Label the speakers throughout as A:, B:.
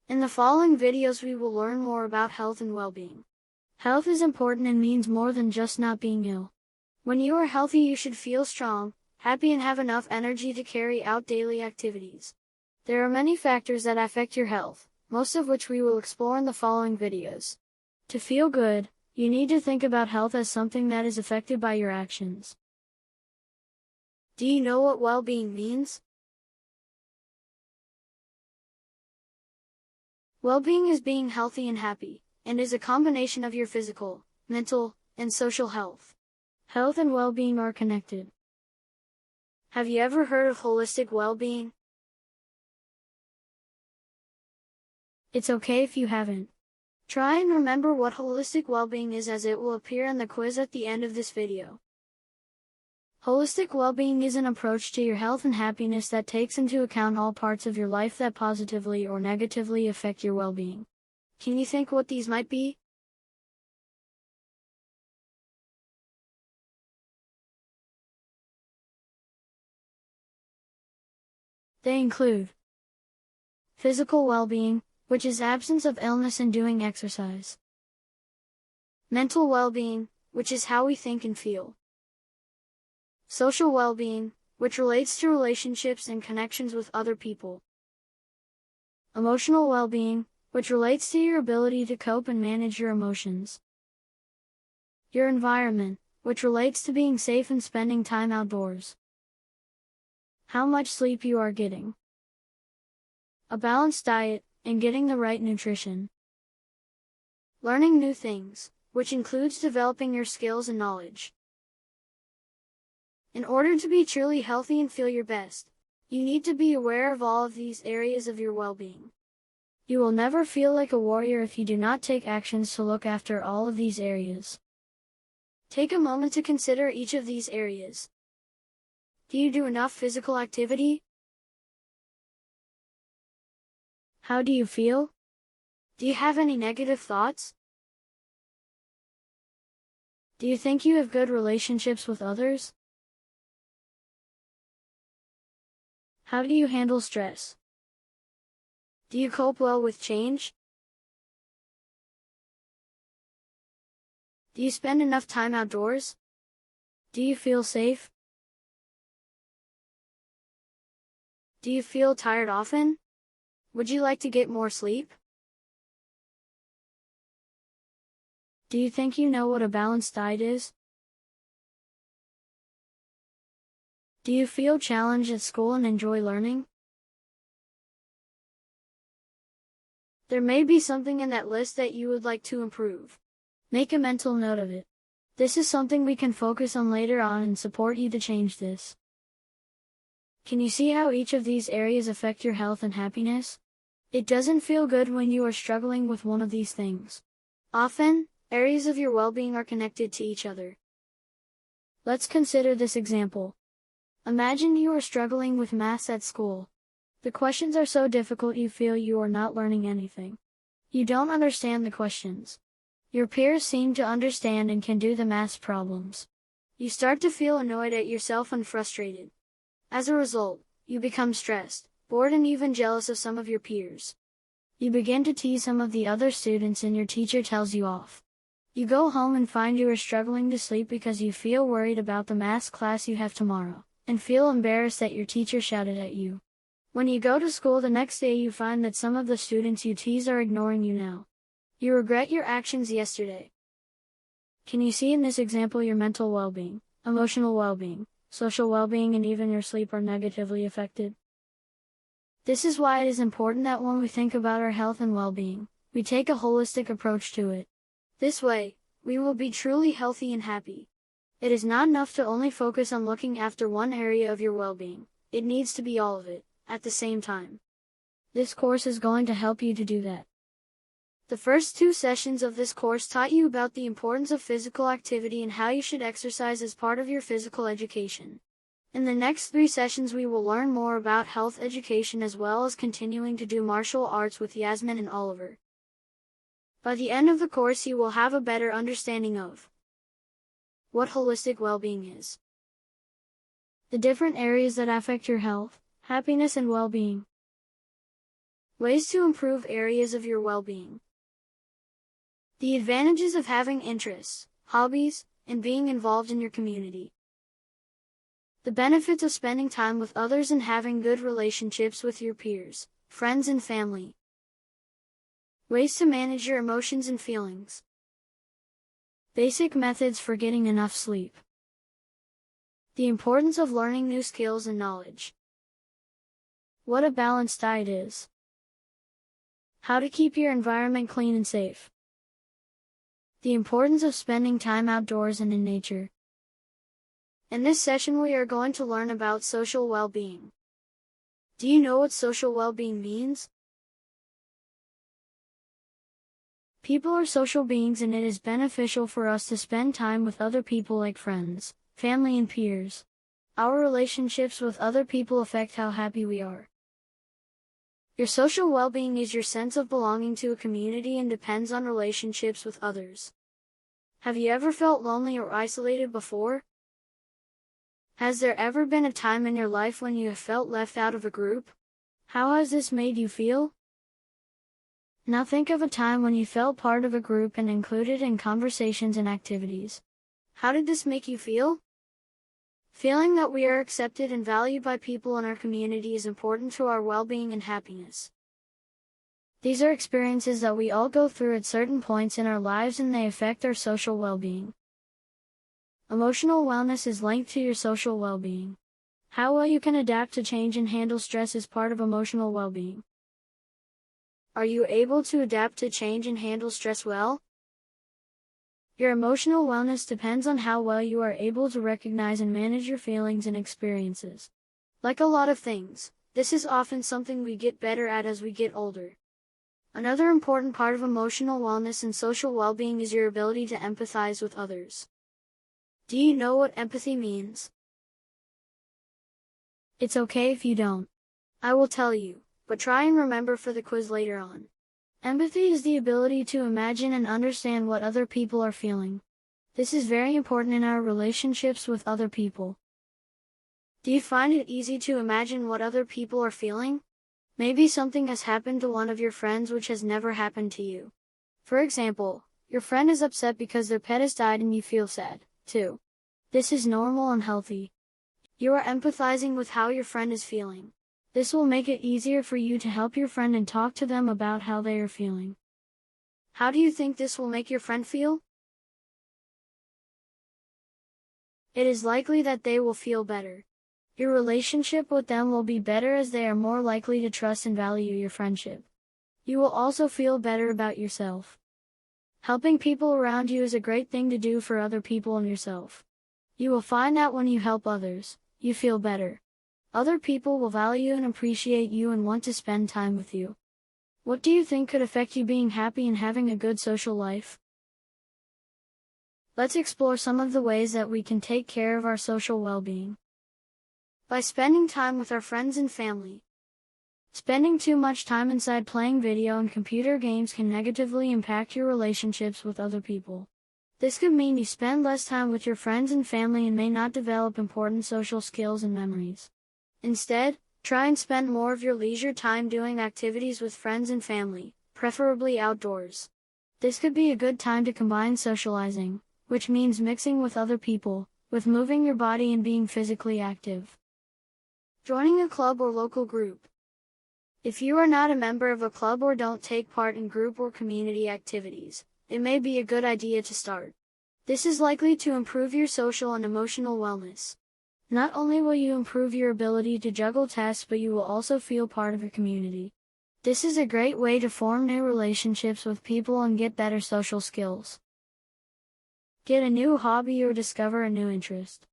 A: In the following videos we will learn more about health and well-being. Health is important and means more than just not being ill. When you are healthy you should feel strong, happy and have enough energy to carry out daily activities. There are many factors that affect your health, most of which we will explore in the following videos. To feel good, you need to think about health as something that is affected by your actions. Do you know what well-being means? Well-being is being healthy and happy, and is a combination of your physical, mental, and social health. Health and well-being are connected. Have you ever heard of holistic well-being? It's okay if you haven't. Try and remember what holistic well-being is, as it will appear in the quiz at the end of this video. Holistic well-being is an approach to your health and happiness that takes into account all parts of your life that positively or negatively affect your well-being. Can you think what these might be? They include physical well-being, which is absence of illness and doing exercise. Mental well-being, which is how we think and feel. Social well-being, which relates to relationships and connections with other people. Emotional well-being, which relates to your ability to cope and manage your emotions. Your environment, which relates to being safe and spending time outdoors. How much sleep you are getting. A balanced diet, and getting the right nutrition. Learning new things, which includes developing your skills and knowledge. In order to be truly healthy and feel your best, you need to be aware of all of these areas of your well-being. You will never feel like a warrior if you do not take actions to look after all of these areas. Take a moment to consider each of these areas. Do you do enough physical activity? How do you feel? Do you have any negative thoughts? Do you think you have good relationships with others? How do you handle stress? Do you cope well with change? Do you spend enough time outdoors? Do you feel safe? Do you feel tired often? Would you like to get more sleep? Do you think you know what a balanced diet is? Do you feel challenged at school and enjoy learning? There may be something in that list that you would like to improve. Make a mental note of it. This is something we can focus on later on and support you to change this. Can you see how each of these areas affect your health and happiness? It doesn't feel good when you are struggling with one of these things. Often, areas of your well-being are connected to each other. Let's consider this example. Imagine you are struggling with math at school. The questions are so difficult you feel you are not learning anything. You don't understand the questions. Your peers seem to understand and can do the math problems. You start to feel annoyed at yourself and frustrated. As a result, you become stressed, bored and even jealous of some of your peers. You begin to tease some of the other students and your teacher tells you off. You go home and find you are struggling to sleep because you feel worried about the math class you have tomorrow, and feel embarrassed that your teacher shouted at you. When you go to school the next day you find that some of the students you tease are ignoring you now. You regret your actions yesterday. Can you see in this example your mental well-being, emotional well-being, social well-being and even your sleep are negatively affected? This is why it is important that when we think about our health and well-being, we take a holistic approach to it. This way, we will be truly healthy and happy. It is not enough to only focus on looking after one area of your well-being. It needs to be all of it, at the same time. This course is going to help you to do that. The first 2 sessions of this course taught you about the importance of physical activity and how you should exercise as part of your physical education. In the next 3 sessions we will learn more about health education as well as continuing to do martial arts with Yasmin and Oliver. By the end of the course you will have a better understanding of what holistic well-being is, the different areas that affect your health, happiness and well-being, Ways to improve areas of your well-being. The advantages of having interests, hobbies, and being involved in your community. The benefits of spending time with others and having good relationships with your peers, friends, and family. Ways to manage your emotions and feelings. Basic methods for getting enough sleep. The importance of learning new skills and knowledge. What a balanced diet is. How to keep your environment clean and safe. The importance of spending time outdoors and in nature. In this session we are going to learn about social well-being. Do you know what social well-being means? People are social beings and it is beneficial for us to spend time with other people like friends, family and peers. Our relationships with other people affect how happy we are. Your social well-being is your sense of belonging to a community and depends on relationships with others. Have you ever felt lonely or isolated before? Has there ever been a time in your life when you have felt left out of a group? How has this made you feel? Now think of a time when you felt part of a group and included in conversations and activities. How did this make you feel? Feeling that we are accepted and valued by people in our community is important to our well-being and happiness. These are experiences that we all go through at certain points in our lives and they affect our social well-being. Emotional wellness is linked to your social well-being. How well you can adapt to change and handle stress is part of emotional well-being. Are you able to adapt to change and handle stress well? Your emotional wellness depends on how well you are able to recognize and manage your feelings and experiences. Like a lot of things, this is often something we get better at as we get older. Another important part of emotional wellness and social well-being is your ability to empathize with others. Do you know what empathy means? It's okay if you don't. I will tell you, but try and remember for the quiz later on. Empathy is the ability to imagine and understand what other people are feeling. This is very important in our relationships with other people. Do you find it easy to imagine what other people are feeling? Maybe something has happened to one of your friends which has never happened to you. For example, your friend is upset because their pet has died and you feel sad, too. This is normal and healthy. You are empathizing with how your friend is feeling. This will make it easier for you to help your friend and talk to them about how they are feeling. How do you think this will make your friend feel? It is likely that they will feel better. Your relationship with them will be better as they are more likely to trust and value your friendship. You will also feel better about yourself. Helping people around you is a great thing to do for other people and yourself. You will find that when you help others, you feel better. Other people will value and appreciate you and want to spend time with you. What do you think could affect you being happy and having a good social life? Let's explore some of the ways that we can take care of our social well-being. By spending time with our friends and family. Spending too much time inside playing video and computer games can negatively impact your relationships with other people. This could mean you spend less time with your friends and family and may not develop important social skills and memories. Instead, try and spend more of your leisure time doing activities with friends and family, preferably outdoors. This could be a good time to combine socializing, which means mixing with other people, with moving your body and being physically active. Joining a club or local group. If you are not a member of a club or don't take part in group or community activities, it may be a good idea to start. This is likely to improve your social and emotional wellness. Not only will you improve your ability to juggle tasks, but you will also feel part of a community. This is a great way to form new relationships with people and get better social skills. Get a new hobby or discover a new interest.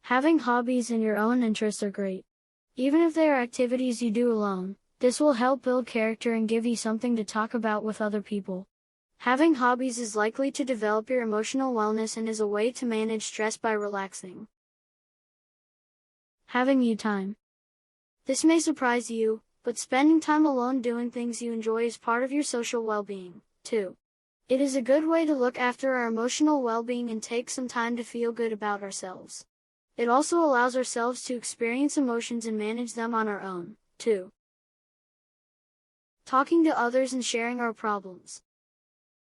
A: Having hobbies and your own interests are great. Even if they are activities you do alone, this will help build character and give you something to talk about with other people. Having hobbies is likely to develop your emotional wellness and is a way to manage stress by relaxing. Having you time. This may surprise you, but spending time alone doing things you enjoy is part of your social well-being, too. It is a good way to look after our emotional well-being and take some time to feel good about ourselves. It also allows ourselves to experience emotions and manage them on our own, too. Talking to others and sharing our problems.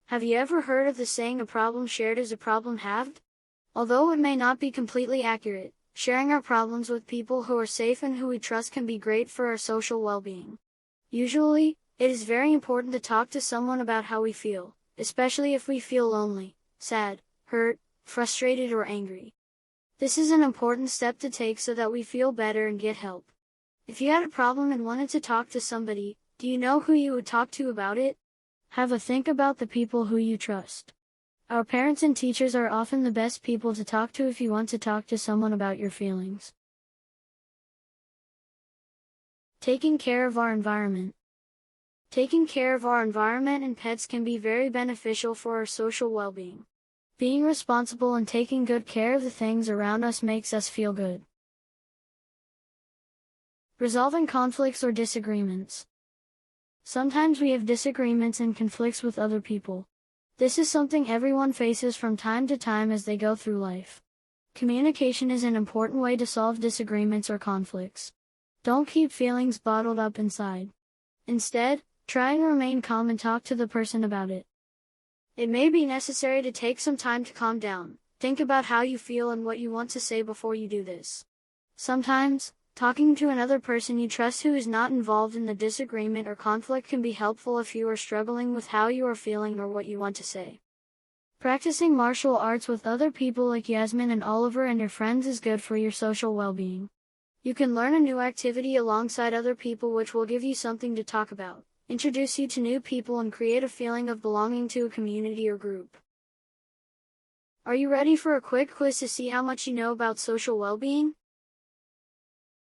A: Have you ever heard of the saying, a problem shared is a problem halved? Although it may not be completely accurate, sharing our problems with people who are safe and who we trust can be great for our social well-being. Usually, it is very important to talk to someone about how we feel, especially if we feel lonely, sad, hurt, frustrated, or angry. This is an important step to take so that we feel better and get help. If you had a problem and wanted to talk to somebody, do you know who you would talk to about it? Have a think about the people who you trust. Our parents and teachers are often the best people to talk to if you want to talk to someone about your feelings. Taking care of our environment. Taking care of our environment and pets can be very beneficial for our social well-being. Being responsible and taking good care of the things around us makes us feel good. Resolving conflicts or disagreements. Sometimes we have disagreements and conflicts with other people. This is something everyone faces from time to time as they go through life. Communication is an important way to solve disagreements or conflicts. Don't keep feelings bottled up inside. Instead, try and remain calm and talk to the person about it. It may be necessary to take some time to calm down. Think about how you feel and what you want to say before you do this. Sometimes, talking to another person you trust who is not involved in the disagreement or conflict can be helpful if you are struggling with how you are feeling or what you want to say. Practicing martial arts with other people like Yasmin and Oliver and your friends is good for your social well-being. You can learn a new activity alongside other people which will give you something to talk about, introduce you to new people, and create a feeling of belonging to a community or group. Are you ready for a quick quiz to see how much you know about social well-being?